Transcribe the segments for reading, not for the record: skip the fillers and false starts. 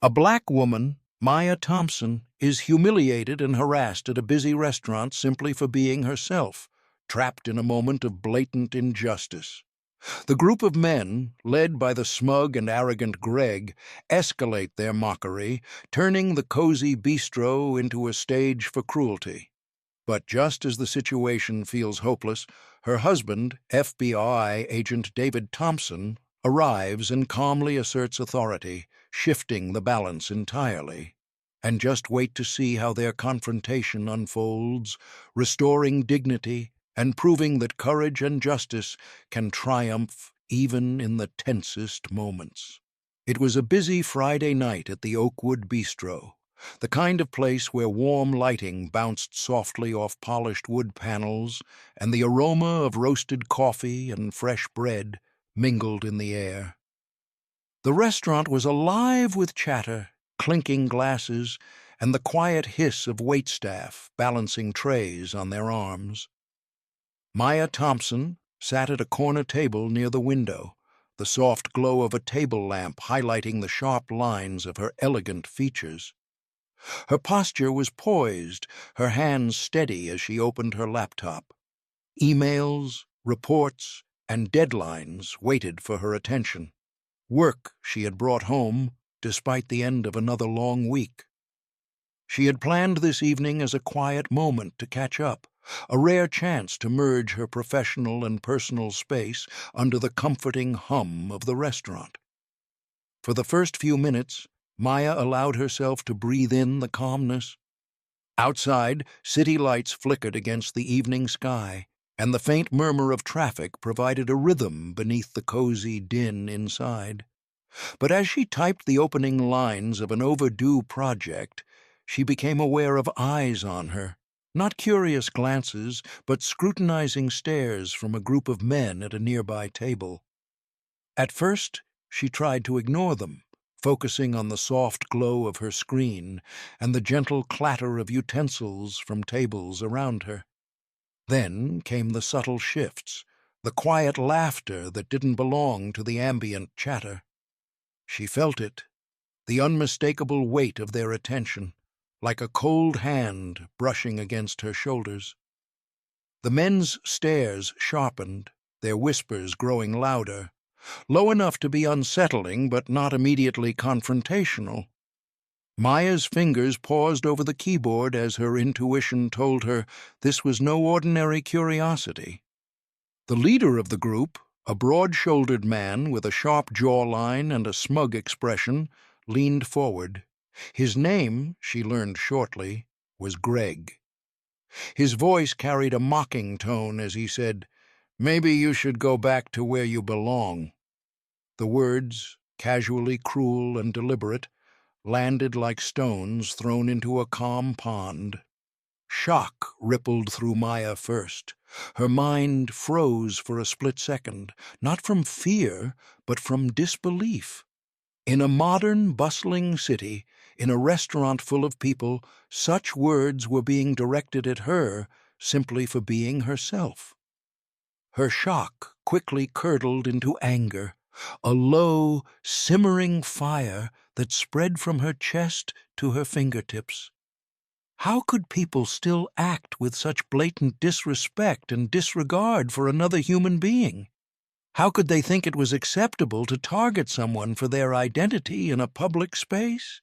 A black woman, Maya Thompson, is humiliated and harassed at a busy restaurant simply for being herself, trapped in a moment of blatant injustice. The group of men, led by the smug and arrogant Greg, escalate their mockery, turning the cozy bistro into a stage for cruelty. But just as the situation feels hopeless, her husband, FBI agent David Thompson, arrives and calmly asserts authority, shifting the balance entirely. And just wait to see how their confrontation unfolds, restoring dignity and proving that courage and justice can triumph even in the tensest moments. It was a busy Friday night at the Oakwood Bistro, the kind of place where warm lighting bounced softly off polished wood panels and the aroma of roasted coffee and fresh bread mingled in the air. The restaurant was alive with chatter, clinking glasses, and the quiet hiss of waitstaff balancing trays on their arms. Maya Thompson sat at a corner table near the window, the soft glow of a table lamp highlighting the sharp lines of her elegant features. Her posture was poised, her hands steady as she opened her laptop. Emails, reports, and deadlines waited for her attention. Work she had brought home, despite the end of another long week. She had planned this evening as a quiet moment to catch up, a rare chance to merge her professional and personal space under the comforting hum of the restaurant. For the first few minutes, Maya allowed herself to breathe in the calmness. Outside, city lights flickered against the evening sky, and the faint murmur of traffic provided a rhythm beneath the cozy din inside. But as she typed the opening lines of an overdue project, she became aware of eyes on her, not curious glances, but scrutinizing stares from a group of men at a nearby table. At first, she tried to ignore them, focusing on the soft glow of her screen and the gentle clatter of utensils from tables around her. Then came the subtle shifts, the quiet laughter that didn't belong to the ambient chatter. She felt it, the unmistakable weight of their attention, like a cold hand brushing against her shoulders. The men's stares sharpened, their whispers growing louder, low enough to be unsettling but not immediately confrontational. Maya's fingers paused over the keyboard as her intuition told her this was no ordinary curiosity. The leader of the group, a broad-shouldered man with a sharp jawline and a smug expression, leaned forward. His name, she learned shortly, was Greg. His voice carried a mocking tone as he said, "Maybe you should go back to where you belong." The words, casually cruel and deliberate, landed like stones thrown into a calm pond. Shock rippled through Maya first. Her mind froze for a split second, not from fear, but from disbelief. In a modern, bustling city, in a restaurant full of people, such words were being directed at her simply for being herself. Her shock quickly curdled into anger, a low, simmering fire that spread from her chest to her fingertips. How could people still act with such blatant disrespect and disregard for another human being? How could they think it was acceptable to target someone for their identity in a public space?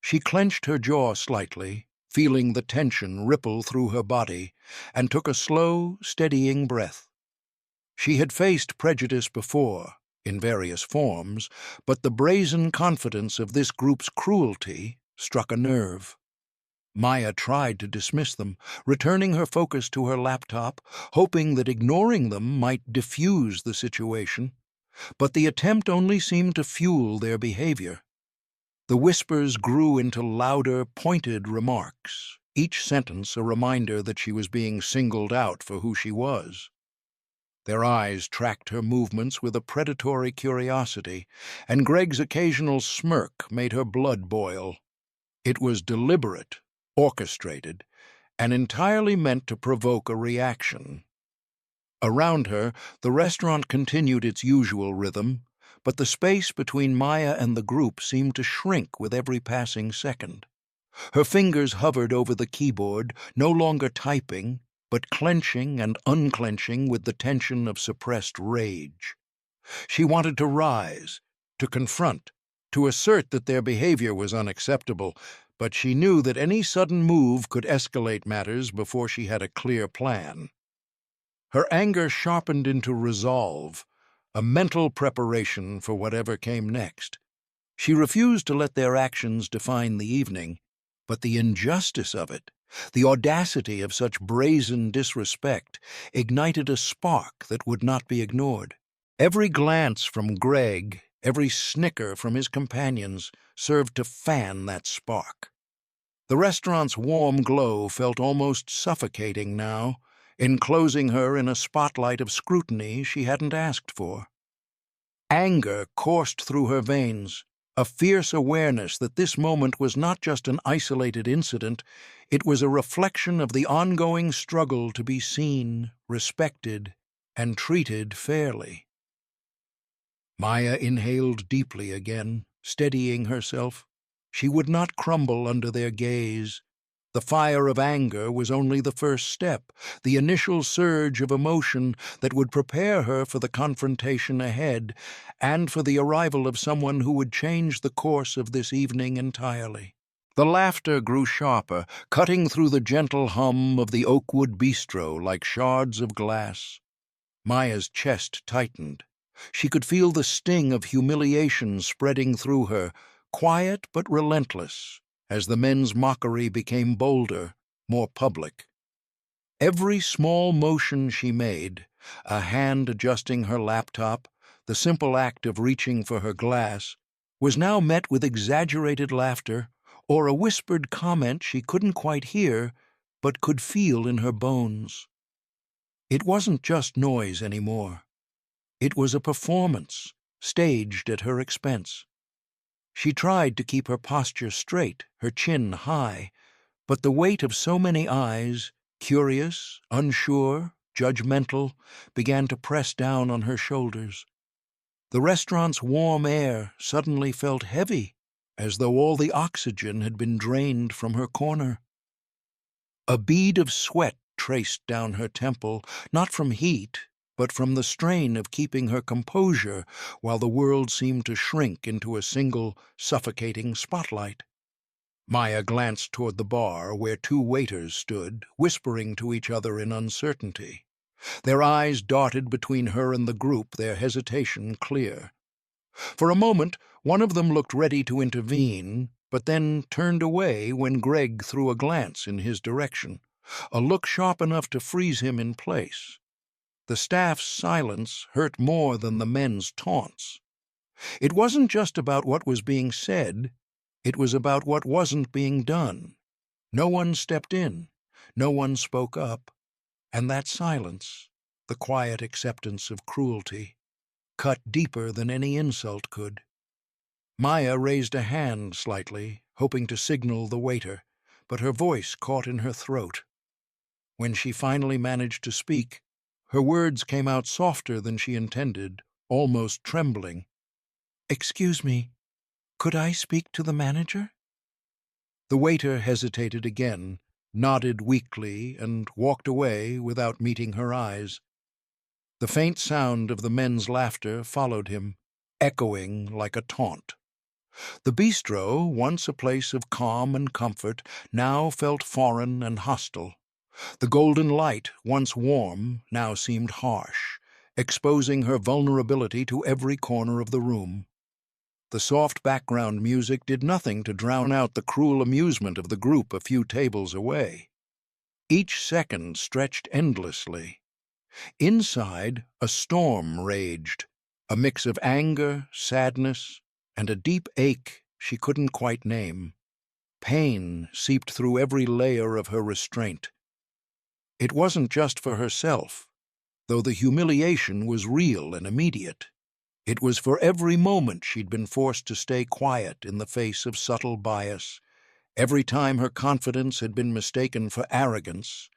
She clenched her jaw slightly, feeling the tension ripple through her body, and took a slow, steadying breath. She had faced prejudice before, in various forms, but the brazen confidence of this group's cruelty struck a nerve. Maya tried to dismiss them, returning her focus to her laptop, hoping that ignoring them might diffuse the situation. But the attempt only seemed to fuel their behavior. The whispers grew into louder, pointed remarks, each sentence a reminder that she was being singled out for who she was. Their eyes tracked her movements with a predatory curiosity, and Greg's occasional smirk made her blood boil. It was deliberate, orchestrated, and entirely meant to provoke a reaction. Around her, the restaurant continued its usual rhythm, but the space between Maya and the group seemed to shrink with every passing second. Her fingers hovered over the keyboard, no longer typing, but clenching and unclenching with the tension of suppressed rage. She wanted to rise, to confront, to assert that their behavior was unacceptable, but she knew that any sudden move could escalate matters before she had a clear plan. Her anger sharpened into resolve, a mental preparation for whatever came next. She refused to let their actions define the evening, but the injustice of it, the audacity of such brazen disrespect, ignited a spark that would not be ignored. Every glance from Greg, every snicker from his companions, served to fan that spark. The restaurant's warm glow felt almost suffocating now, enclosing her in a spotlight of scrutiny she hadn't asked for. Anger coursed through her veins, a fierce awareness that this moment was not just an isolated incident, it was a reflection of the ongoing struggle to be seen, respected, and treated fairly. Maya inhaled deeply again, steadying herself. She would not crumble under their gaze. The fire of anger was only the first step, the initial surge of emotion that would prepare her for the confrontation ahead and for the arrival of someone who would change the course of this evening entirely. The laughter grew sharper, cutting through the gentle hum of the Oakwood bistro like shards of glass. Maya's chest tightened. She could feel the sting of humiliation spreading through her, quiet but relentless, as the men's mockery became bolder, more public. Every small motion she made, a hand adjusting her laptop, the simple act of reaching for her glass, was now met with exaggerated laughter or a whispered comment she couldn't quite hear but could feel in her bones. It wasn't just noise anymore. It was a performance, staged at her expense. She tried to keep her posture straight, her chin high, but the weight of so many eyes, curious, unsure, judgmental, began to press down on her shoulders. The restaurant's warm air suddenly felt heavy, as though all the oxygen had been drained from her corner. A bead of sweat traced down her temple, not from heat, but from the strain of keeping her composure while the world seemed to shrink into a single, suffocating spotlight. Maya glanced toward the bar where two waiters stood, whispering to each other in uncertainty. Their eyes darted between her and the group, their hesitation clear. For a moment, one of them looked ready to intervene, but then turned away when Greg threw a glance in his direction, a look sharp enough to freeze him in place. The staff's silence hurt more than the men's taunts. It wasn't just about what was being said, it was about what wasn't being done. No one stepped in, no one spoke up, and that silence, the quiet acceptance of cruelty, cut deeper than any insult could. Maya raised a hand slightly, hoping to signal the waiter, but her voice caught in her throat. When she finally managed to speak, her words came out softer than she intended, almost trembling. "Excuse me, could I speak to the manager?" The waiter hesitated again, nodded weakly, and walked away without meeting her eyes. The faint sound of the men's laughter followed him, echoing like a taunt. The bistro, once a place of calm and comfort, now felt foreign and hostile. The golden light, once warm, now seemed harsh, exposing her vulnerability to every corner of the room. The soft background music did nothing to drown out the cruel amusement of the group a few tables away. Each second stretched endlessly. Inside, a storm raged, a mix of anger, sadness, and a deep ache she couldn't quite name. Pain seeped through every layer of her restraint. It wasn't just for herself, though the humiliation was real and immediate. It was for every moment she'd been forced to stay quiet in the face of subtle bias, every time her confidence had been mistaken for arrogance,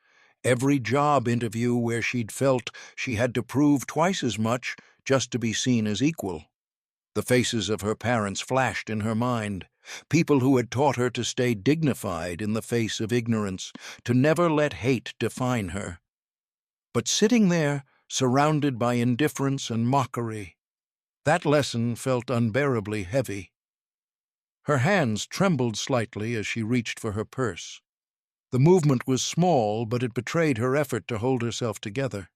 every job interview where she'd felt she had to prove twice as much just to be seen as equal. The faces of her parents flashed in her mind, people who had taught her to stay dignified in the face of ignorance, to never let hate define her. But sitting there, surrounded by indifference and mockery, that lesson felt unbearably heavy. Her hands trembled slightly as she reached for her purse. The movement was small, but it betrayed her effort to hold herself together.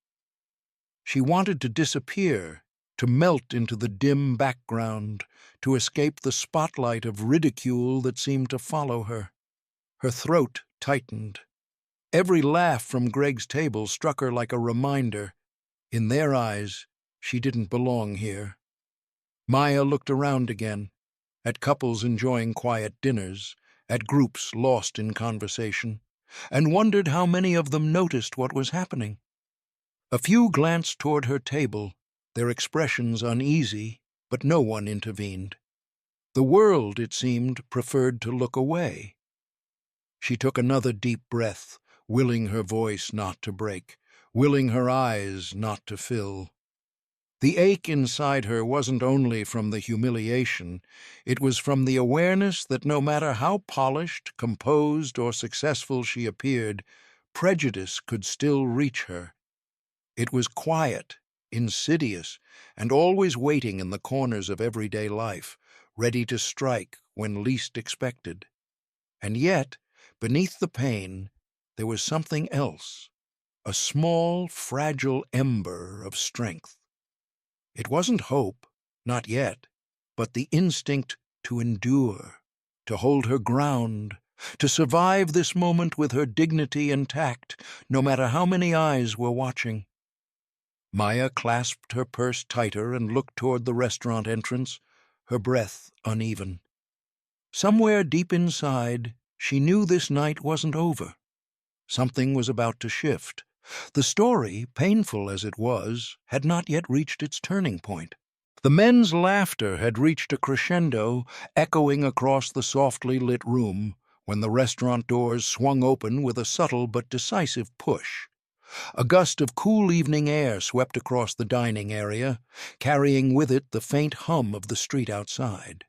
She wanted to disappear, to melt into the dim background, to escape the spotlight of ridicule that seemed to follow her. Her throat tightened. Every laugh from Greg's table struck her like a reminder. In their eyes, she didn't belong here. Maya looked around again, at couples enjoying quiet dinners, at groups lost in conversation, and wondered how many of them noticed what was happening. A few glanced toward her table, their expressions uneasy, but no one intervened. The world, it seemed, preferred to look away. She took another deep breath, willing her voice not to break, willing her eyes not to fill. The ache inside her wasn't only from the humiliation, it was from the awareness that no matter how polished, composed, or successful she appeared, prejudice could still reach her. It was quiet, insidious, and always waiting in the corners of everyday life, ready to strike when least expected. And yet, beneath the pain, there was something else, a small, fragile ember of strength. It wasn't hope, not yet, but the instinct to endure, to hold her ground, to survive this moment with her dignity intact, no matter how many eyes were watching. Maya clasped her purse tighter and looked toward the restaurant entrance, her breath uneven. Somewhere deep inside, she knew this night wasn't over. Something was about to shift. The story, painful as it was, had not yet reached its turning point. The men's laughter had reached a crescendo, echoing across the softly lit room, when the restaurant doors swung open with a subtle but decisive push. A gust of cool evening air swept across the dining area, carrying with it the faint hum of the street outside.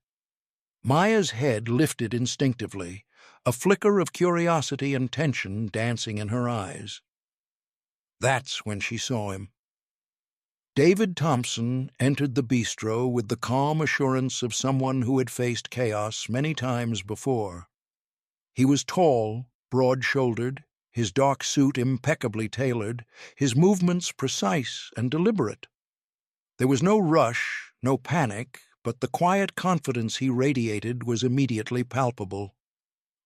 Maya's head lifted instinctively, a flicker of curiosity and tension dancing in her eyes. That's when she saw him. David Thompson entered the bistro with the calm assurance of someone who had faced chaos many times before. He was tall, broad-shouldered, his dark suit impeccably tailored, his movements precise and deliberate. There was no rush, no panic, but the quiet confidence he radiated was immediately palpable.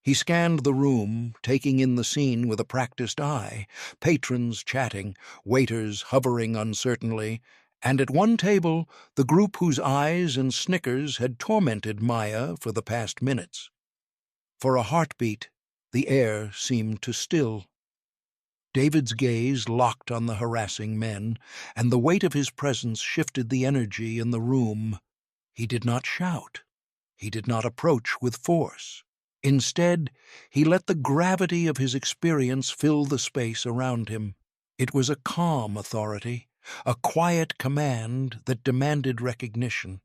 He scanned the room, taking in the scene with a practiced eye, patrons chatting, waiters hovering uncertainly, and at one table the group whose eyes and snickers had tormented Maya for the past minutes. For a heartbeat, the air seemed to still. David's gaze locked on the harassing men, and the weight of his presence shifted the energy in the room. He did not shout. He did not approach with force. Instead, he let the gravity of his experience fill the space around him. It was a calm authority, a quiet command that demanded recognition.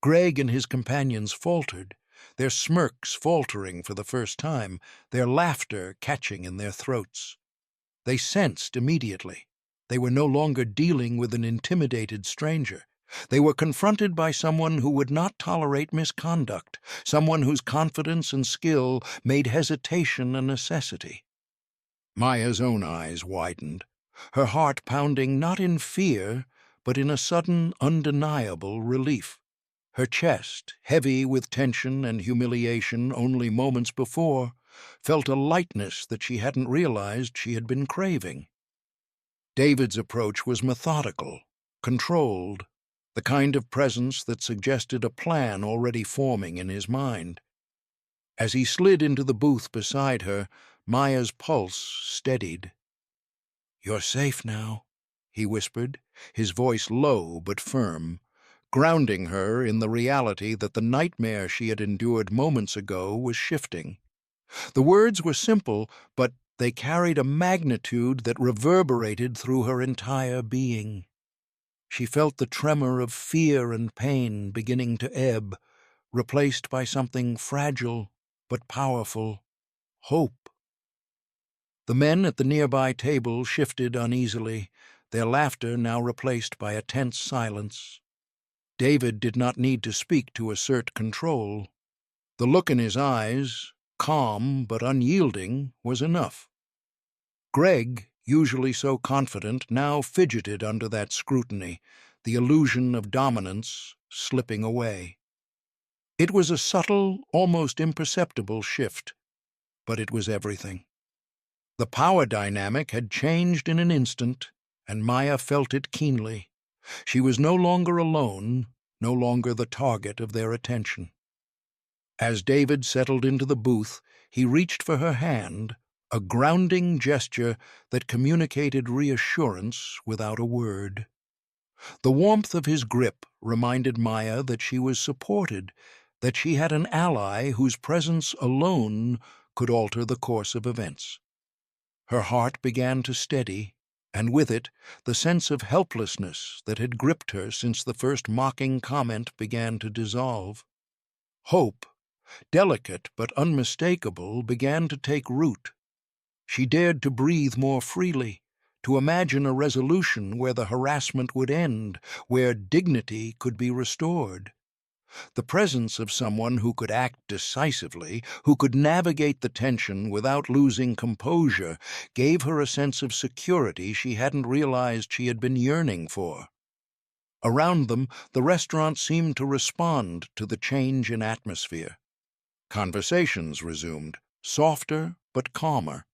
Greg and his companions faltered, their smirks faltering for the first time, their laughter catching in their throats. They sensed immediately. They were no longer dealing with an intimidated stranger. They were confronted by someone who would not tolerate misconduct, someone whose confidence and skill made hesitation a necessity. Maya's own eyes widened, her heart pounding not in fear, but in a sudden, undeniable relief. Her chest, heavy with tension and humiliation only moments before, felt a lightness that she hadn't realized she had been craving. David's approach was methodical, controlled, the kind of presence that suggested a plan already forming in his mind. As he slid into the booth beside her, Maya's pulse steadied. "You're safe now," he whispered, his voice low but firm, grounding her in the reality that the nightmare she had endured moments ago was shifting. The words were simple, but they carried a magnitude that reverberated through her entire being. She felt the tremor of fear and pain beginning to ebb, replaced by something fragile but powerful: hope. The men at the nearby table shifted uneasily, their laughter now replaced by a tense silence. David did not need to speak to assert control. The look in his eyes, calm but unyielding, was enough. Greg, usually so confident, now fidgeted under that scrutiny, the illusion of dominance slipping away. It was a subtle, almost imperceptible shift, but it was everything. The power dynamic had changed in an instant, and Maya felt it keenly. She was no longer alone, no longer the target of their attention. As David settled into the booth, he reached for her hand, a grounding gesture that communicated reassurance without a word. The warmth of his grip reminded Maya that she was supported, that she had an ally whose presence alone could alter the course of events. Her heart began to steady, and with it the sense of helplessness that had gripped her since the first mocking comment began to dissolve. Hope, delicate but unmistakable, began to take root. She dared to breathe more freely, to imagine a resolution where the harassment would end, where dignity could be restored. The presence of someone who could act decisively, who could navigate the tension without losing composure, gave her a sense of security she hadn't realized she had been yearning for. Around them, the restaurant seemed to respond to the change in atmosphere. Conversations resumed, softer but calmer.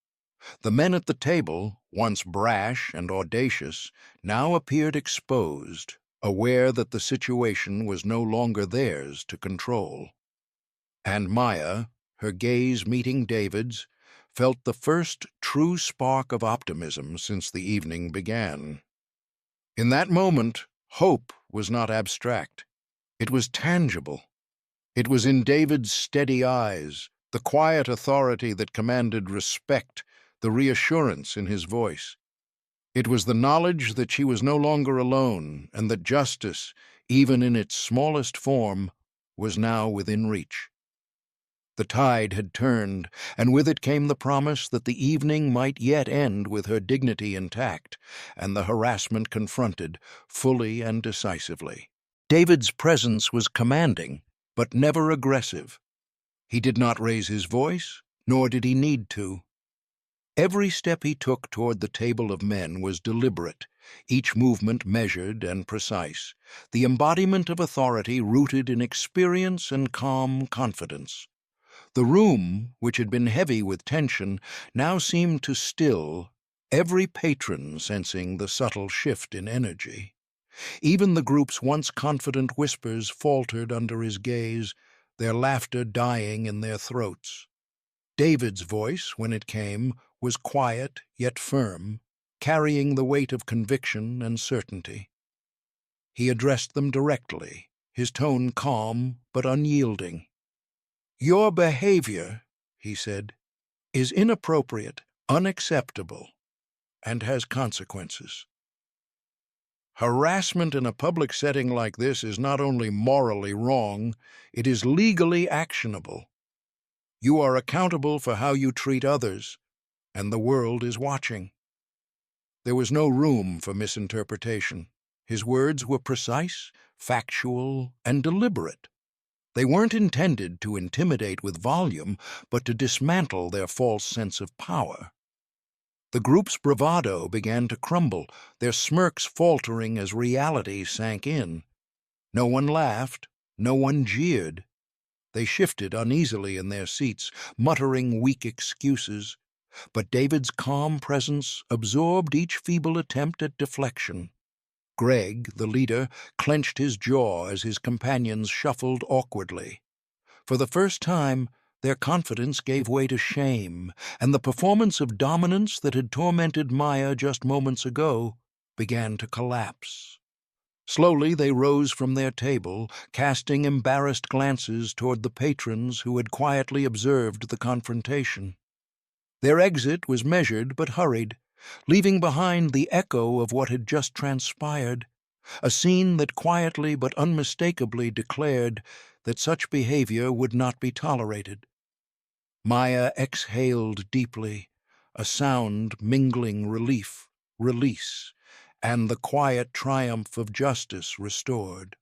The men at the table, once brash and audacious, now appeared exposed, aware that the situation was no longer theirs to control. And Maya, her gaze meeting David's, felt the first true spark of optimism since the evening began. In that moment, hope was not abstract. It was tangible. It was in David's steady eyes, the quiet authority that commanded respect, the reassurance in his voice. It was the knowledge that she was no longer alone, and that justice, even in its smallest form, was now within reach. The tide had turned, and with it came the promise that the evening might yet end with her dignity intact, and the harassment confronted, fully and decisively. David's presence was commanding, but never aggressive. He did not raise his voice, nor did he need to. Every step he took toward the table of men was deliberate, each movement measured and precise, the embodiment of authority rooted in experience and calm confidence. The room, which had been heavy with tension, now seemed to still, every patron sensing the subtle shift in energy. Even the group's once confident whispers faltered under his gaze, their laughter dying in their throats. David's voice, when it came, was quiet yet firm, carrying the weight of conviction and certainty. He addressed them directly, his tone calm but unyielding. "Your behavior," he said, "is inappropriate, unacceptable, and has consequences. Harassment in a public setting like this is not only morally wrong, it is legally actionable. You are accountable for how you treat others, and the world is watching." There was no room for misinterpretation. His words were precise, factual, and deliberate. They weren't intended to intimidate with volume, but to dismantle their false sense of power. The group's bravado began to crumble, their smirks faltering as reality sank in. No one laughed, no one jeered. They shifted uneasily in their seats, muttering weak excuses, but David's calm presence absorbed each feeble attempt at deflection. Greg, the leader, clenched his jaw as his companions shuffled awkwardly. For the first time, their confidence gave way to shame, and the performance of dominance that had tormented Maya just moments ago began to collapse. Slowly they rose from their table, casting embarrassed glances toward the patrons who had quietly observed the confrontation. Their exit was measured but hurried, leaving behind the echo of what had just transpired, a scene that quietly but unmistakably declared that such behavior would not be tolerated. Maya exhaled deeply, a sound mingling relief, release, and the quiet triumph of justice restored.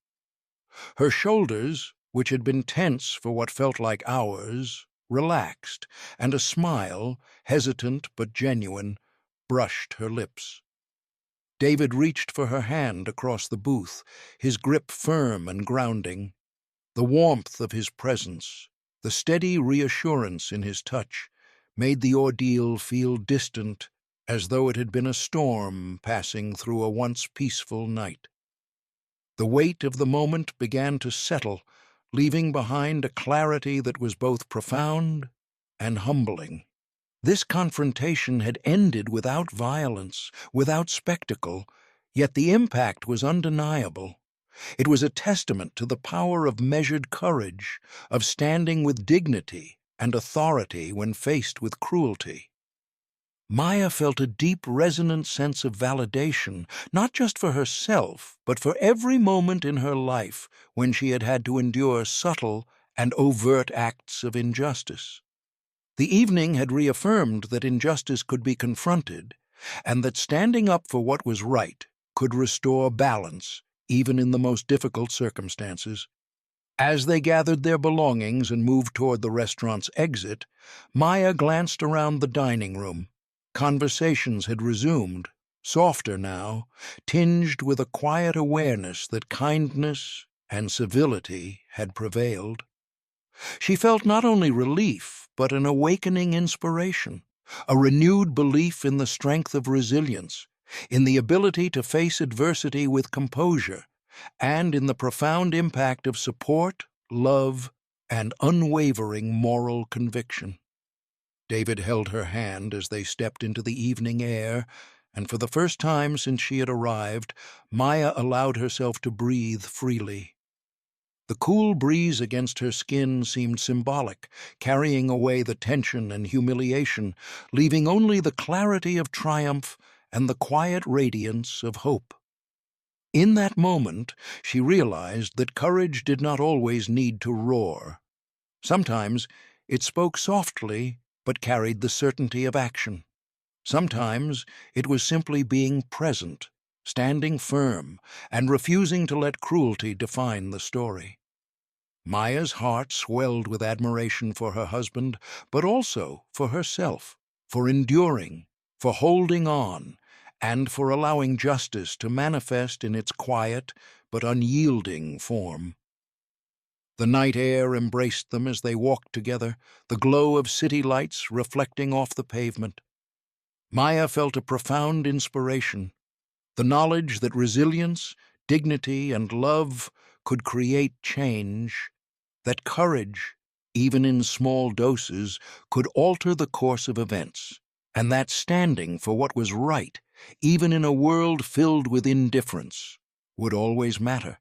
Her shoulders, which had been tense for what felt like hours, relaxed, and a smile, hesitant but genuine, brushed her lips. David reached for her hand across the booth, his grip firm and grounding. The warmth of his presence, the steady reassurance in his touch, made the ordeal feel distant, as though it had been a storm passing through a once peaceful night. The weight of the moment began to settle, leaving behind a clarity that was both profound and humbling. This confrontation had ended without violence, without spectacle, yet the impact was undeniable. It was a testament to the power of measured courage, of standing with dignity and authority when faced with cruelty. Maya felt a deep, resonant sense of validation, not just for herself, but for every moment in her life when she had had to endure subtle and overt acts of injustice. The evening had reaffirmed that injustice could be confronted, and that standing up for what was right could restore balance, even in the most difficult circumstances. As they gathered their belongings and moved toward the restaurant's exit, Maya glanced around the dining room. Conversations had resumed, softer now, tinged with a quiet awareness that kindness and civility had prevailed. She felt not only relief, but an awakening inspiration, a renewed belief in the strength of resilience, in the ability to face adversity with composure, and in the profound impact of support, love, and unwavering moral conviction. David held her hand as they stepped into the evening air, and for the first time since she had arrived, Maya allowed herself to breathe freely. The cool breeze against her skin seemed symbolic, carrying away the tension and humiliation, leaving only the clarity of triumph and the quiet radiance of hope. In that moment, she realized that courage did not always need to roar. Sometimes it spoke softly but carried the certainty of action. Sometimes it was simply being present, standing firm, and refusing to let cruelty define the story. Maya's heart swelled with admiration for her husband, but also for herself, for enduring, for holding on, and for allowing justice to manifest in its quiet but unyielding form. The night air embraced them as they walked together, the glow of city lights reflecting off the pavement. Maya felt a profound inspiration, the knowledge that resilience, dignity, and love could create change, that courage, even in small doses, could alter the course of events, and that standing for what was right, even in a world filled with indifference, would always matter.